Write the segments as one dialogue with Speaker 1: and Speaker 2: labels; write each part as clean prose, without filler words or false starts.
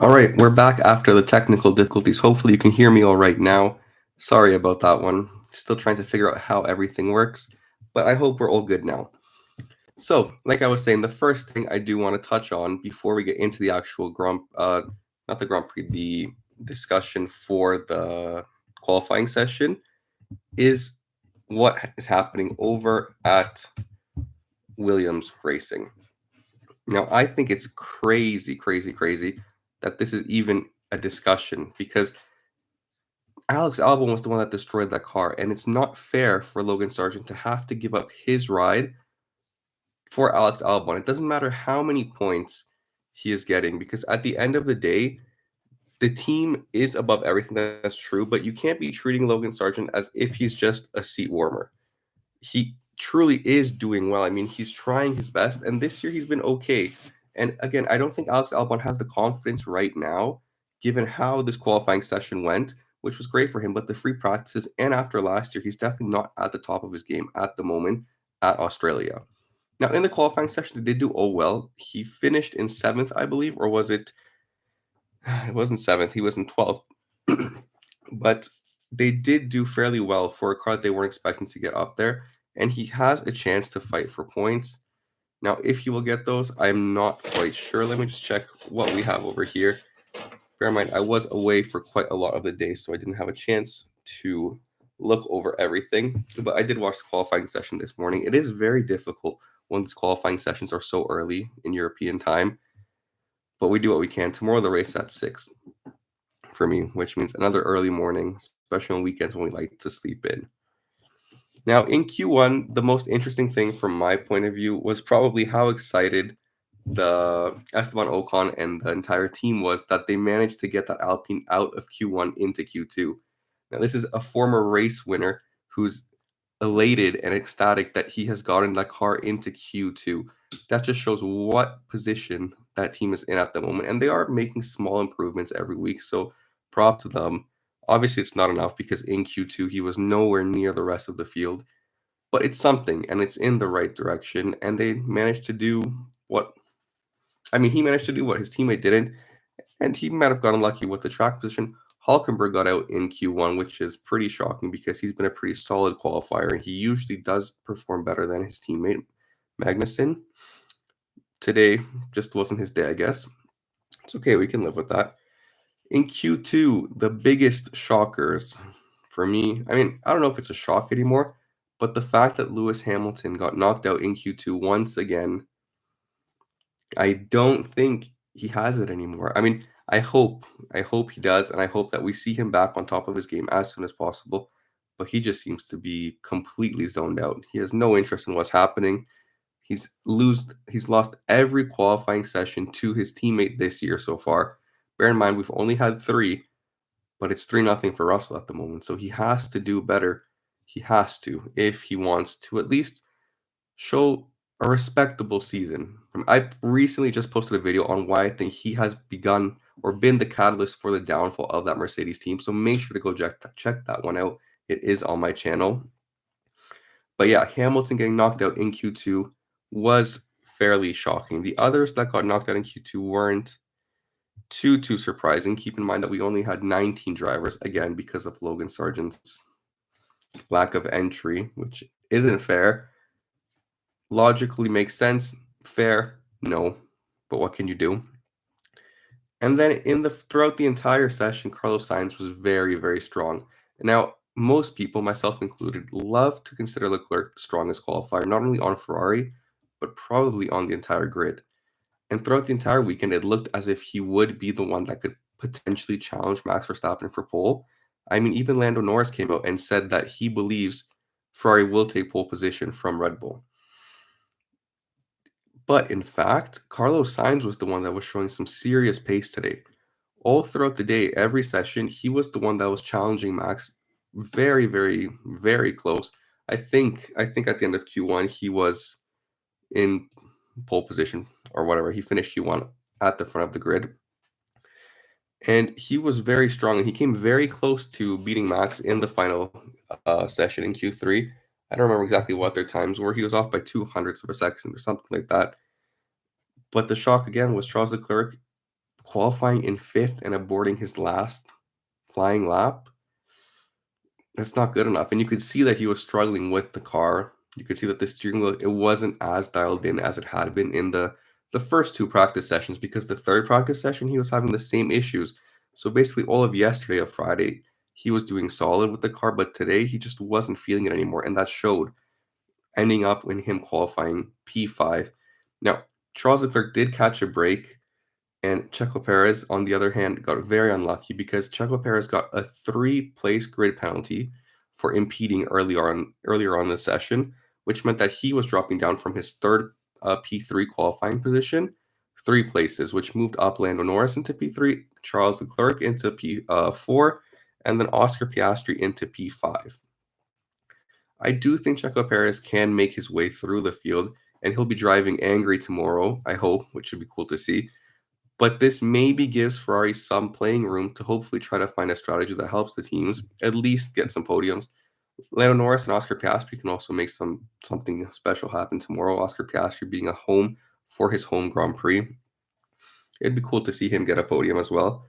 Speaker 1: All right, we're back after the technical difficulties. Hopefully, you can hear me all right now. Sorry about that one. Still trying to figure out how everything works, but I hope we're all good now. So, like I was saying, the first thing I do want to touch on before we get into the actual not the Grand Prix, the discussion for the qualifying session is what is happening over at Williams Racing. Now, I think it's crazy, crazy, crazy that this is even a discussion because Alex Albon was the one that destroyed that car, and it's not fair for Logan Sargent to have to give up his ride for Alex Albon. It doesn't matter how many points he is getting because at the end of the day, the team is above everything. That's true, but you can't be treating Logan Sargent as if he's just a seat warmer. He truly is doing well. I mean, he's trying his best, and this year he's been okay. And again, I don't think Alex Albon has the confidence right now, given how this qualifying session went, which was great for him. But the free practices and after last year, he's definitely not at the top of his game at the moment at Australia. Now, in the qualifying session, they did do all well. He finished in seventh, I believe, or was it? It wasn't seventh. He was in 12th. But they did do fairly well for a car they weren't expecting to get up there, and he has a chance to fight for points. Now, if he will get those, I'm not quite sure. Let me just check what we have over here. Bear in mind, I was away for quite a lot of the day, so I didn't have a chance to look over everything. But I did watch the qualifying session this morning. It is very difficult when these qualifying sessions are so early in European time, but we do what we can. Tomorrow, the race at 6 for me, which means another early morning, especially on weekends when we like to sleep in. Now, in Q1, the most interesting thing from my point of view was probably how excited the Esteban Ocon and the entire team was that they managed to get that Alpine out of Q1 into Q2. Now, this is a former race winner who's elated and ecstatic that he has gotten that car into Q2. That just shows what position that team is in at the moment. And they are making small improvements every week. So, prop to them. Obviously, it's not enough because in Q2, he was nowhere near the rest of the field, but it's something and it's in the right direction. And they managed to do what he managed to do what his teammate didn't, and he might have gotten lucky with the track position. Hulkenberg got out in Q1, which is pretty shocking because he's been a pretty solid qualifier and he usually does perform better than his teammate Magnussen. Today just wasn't his day, I guess. It's okay, we can live with that. In Q2, the biggest shockers for me, I don't know if it's a shock anymore, but the fact that Lewis Hamilton got knocked out in Q2 once again, I don't think he has it anymore. I hope he does, and I hope that we see him back on top of his game as soon as possible. But he just seems to be completely zoned out. He has no interest in what's happening. He's lost every qualifying session to his teammate this year so far. Bear in mind we've only had 3, but it's 3-0 for Russell at the moment. So he has to do better. He has to if he wants to at least show a respectable season. I recently just posted a video on why I think he has begun or been the catalyst for the downfall of that Mercedes team. So make sure to go check that one out. It is on my channel. But yeah, Hamilton getting knocked out in Q2 was fairly shocking. The others that got knocked out in Q2 weren't too surprising. Keep in mind that we only had 19 drivers, again, because of Logan Sargent's lack of entry, which isn't fair. Logically makes sense. Fair? No. But what can you do? And then throughout the entire session, Carlos Sainz was very, very strong. Now, most people, myself included, love to consider Leclerc the strongest qualifier, not only on Ferrari, but probably on the entire grid. And throughout the entire weekend, it looked as if he would be the one that could potentially challenge Max Verstappen for pole. Even Lando Norris came out and said that he believes Ferrari will take pole position from Red Bull. But in fact, Carlos Sainz was the one that was showing some serious pace today. All throughout the day, every session, he was the one that was challenging Max very, very, very close. I think at the end of Q1, he was in pole position or whatever. He finished Q1 at the front of the grid. And he was very strong, and he came very close to beating Max in the final session in Q3. I don't remember exactly what their times were. He was off by 200ths of a second or something like that. But the shock again was Charles Leclerc qualifying in 5th and aborting his last flying lap, that's not good enough. And you could see that he was struggling with the car. You could see that the steering wheel, it wasn't as dialed in as it had been in the first 2 practice sessions, because the 3rd practice session, he was having the same issues. So basically all of yesterday of Friday, he was doing solid with the car, but today he just wasn't feeling it anymore, and that showed, ending up in him qualifying P5. Now, Charles Leclerc did catch a break, and Checo Perez, on the other hand, got very unlucky because Checo Perez got a 3-place grid penalty for impeding earlier on the session, which meant that he was dropping down from his 3rd P3 qualifying position 3 places, which moved up Lando Norris into P3, Charles Leclerc into P4, and then Oscar Piastri into P5. I do think Checo Perez can make his way through the field, and he'll be driving angry tomorrow, I hope, which should be cool to see. But this maybe gives Ferrari some playing room to hopefully try to find a strategy that helps the teams at least get some podiums. Lando Norris and Oscar Piastri can also make something special happen tomorrow. Oscar Piastri being a home for his home Grand Prix. It'd be cool to see him get a podium as well.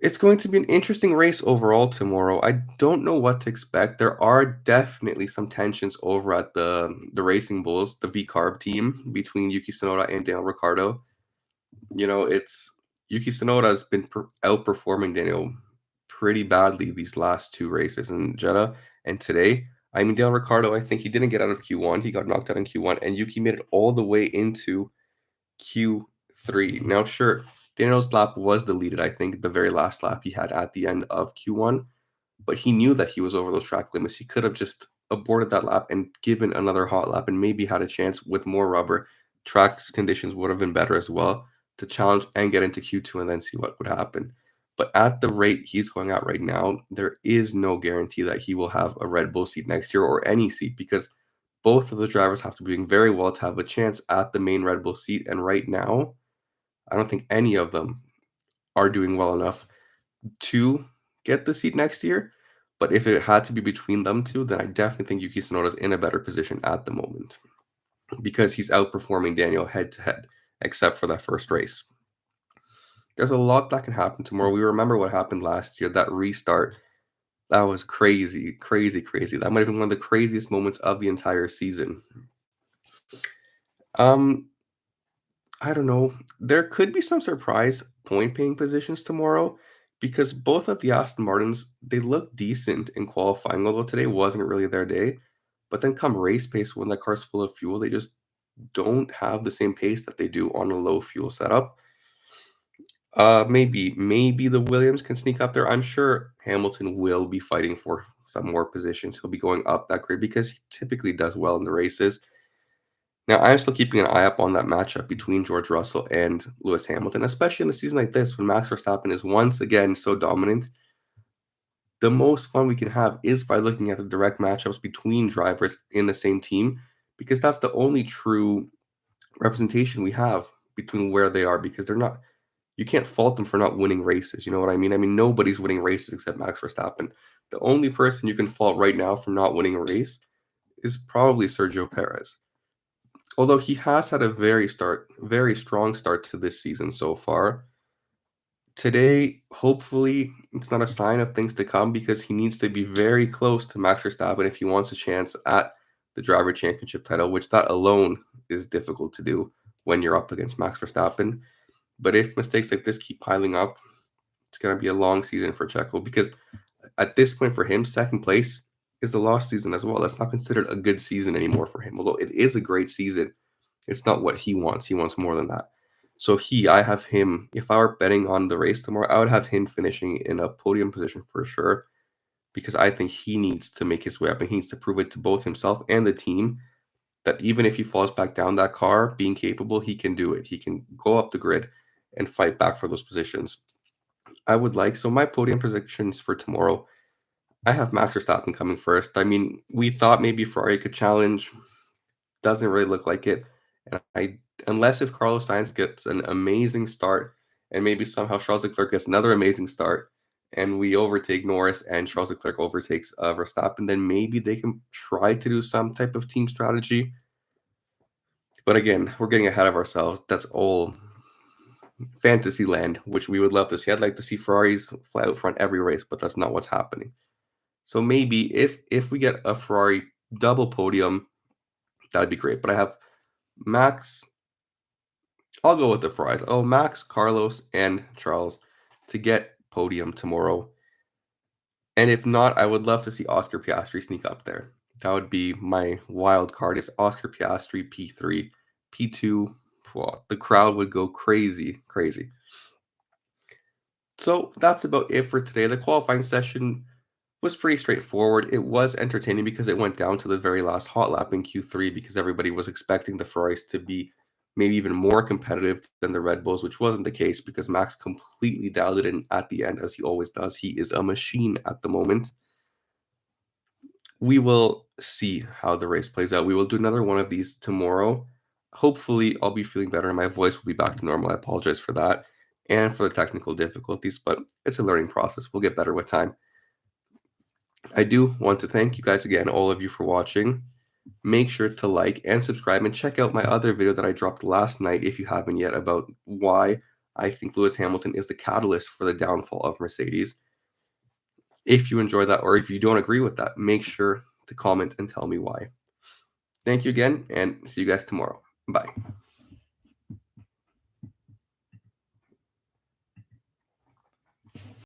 Speaker 1: It's going to be an interesting race overall tomorrow. I don't know what to expect. There are definitely some tensions over at the Racing Bulls, the V-Carb team, between Yuki Tsunoda and Daniel Ricciardo. It's Yuki Tsunoda has been outperforming Daniel pretty badly these last 2 races in Jeddah and today. I mean, Daniel Ricciardo, I think he didn't get out of Q1. He got knocked out in Q1, and Yuki made it all the way into Q3. Now, sure, Daniel's lap was deleted, I think, the very last lap he had at the end of Q1, but he knew that he was over those track limits. He could have just aborted that lap and given another hot lap and maybe had a chance with more rubber. Track conditions would have been better as well to challenge and get into Q2 and then see what would happen. But at the rate he's going at right now, there is no guarantee that he will have a Red Bull seat next year or any seat, because both of the drivers have to be doing very well to have a chance at the main Red Bull seat. And right now, I don't think any of them are doing well enough to get the seat next year. But if it had to be between them two, then I definitely think Yuki Tsunoda is in a better position at the moment, because he's outperforming Daniel head to head, except for that first race. There's a lot that can happen tomorrow. We remember what happened last year, that restart. That was crazy, crazy, crazy. That might have been one of the craziest moments of the entire season. I don't know. There could be some surprise point-paying positions tomorrow, because both of the Aston Martins, they look decent in qualifying, although today wasn't really their day. But then come race pace, when the car's full of fuel, they just don't have the same pace that they do on a low fuel setup. Maybe the Williams can sneak up there. I'm sure Hamilton will be fighting for some more positions. He'll be going up that grid because he typically does well in the races. Now, I'm still keeping an eye up on that matchup between George Russell and Lewis Hamilton, especially in a season like this when Max Verstappen is once again so dominant. The most fun we can have is by looking at the direct matchups between drivers in the same team, because that's the only true representation we have between where they are, because they're not, you can't fault them for not winning races. You know what I mean? I mean, nobody's winning races except Max Verstappen. The only person you can fault right now for not winning a race is probably Sergio Perez. Although he has had a very strong start to this season so far. Today, hopefully, it's not a sign of things to come, because he needs to be very close to Max Verstappen if he wants a chance at the driver championship title, which that alone is difficult to do when you're up against Max Verstappen. But if mistakes like this keep piling up, it's going to be a long season for Checo, because at this point for him, second place is a lost season as well. That's not considered a good season anymore for him. Although it is a great season, it's not what he wants. He wants more than that. So I have him, if I were betting on the race tomorrow, I would have him finishing in a podium position for sure, because I think he needs to make his way up, and he needs to prove it to both himself and the team that even if he falls back down that car, being capable, he can do it. He can go up the grid and fight back for those positions. So my podium predictions for tomorrow, I have Max Verstappen coming first. I mean, we thought maybe Ferrari could challenge. Doesn't really look like it. And unless if Carlos Sainz gets an amazing start, and maybe somehow Charles Leclerc gets another amazing start, and we overtake Norris and Charles Leclerc overtakes Verstappen, then maybe they can try to do some type of team strategy. But again, we're getting ahead of ourselves. That's all fantasy land, which we would love to see. I'd like to see Ferraris fly out front every race, but that's not what's happening. So maybe if we get a Ferrari double podium, that'd be great. But I have Max. I'll go with the Ferraris. Oh, Max, Carlos, and Charles to get podium tomorrow. And if not, I would love to see Oscar Piastri sneak up there. That would be my wild card. Is Oscar Piastri P3, P2. Well, the crowd would go crazy, crazy. So that's about it for today. The qualifying session was pretty straightforward. It was entertaining because it went down to the very last hot lap in Q3 because everybody was expecting the Ferraris to be maybe even more competitive than the Red Bulls, which wasn't the case because Max completely dialed it in at the end, as he always does. He is a machine at the moment. We will see how the race plays out. We will do another one of these tomorrow. Hopefully, I'll be feeling better and my voice will be back to normal. I apologize for that and for the technical difficulties, but it's a learning process. We'll get better with time. I do want to thank you guys again, all of you, for watching. Make sure to like and subscribe and check out my other video that I dropped last night if you haven't yet about why I think Lewis Hamilton is the catalyst for the downfall of Mercedes. If you enjoy that or if you don't agree with that, make sure to comment and tell me why. Thank you again and see you guys tomorrow. Bye.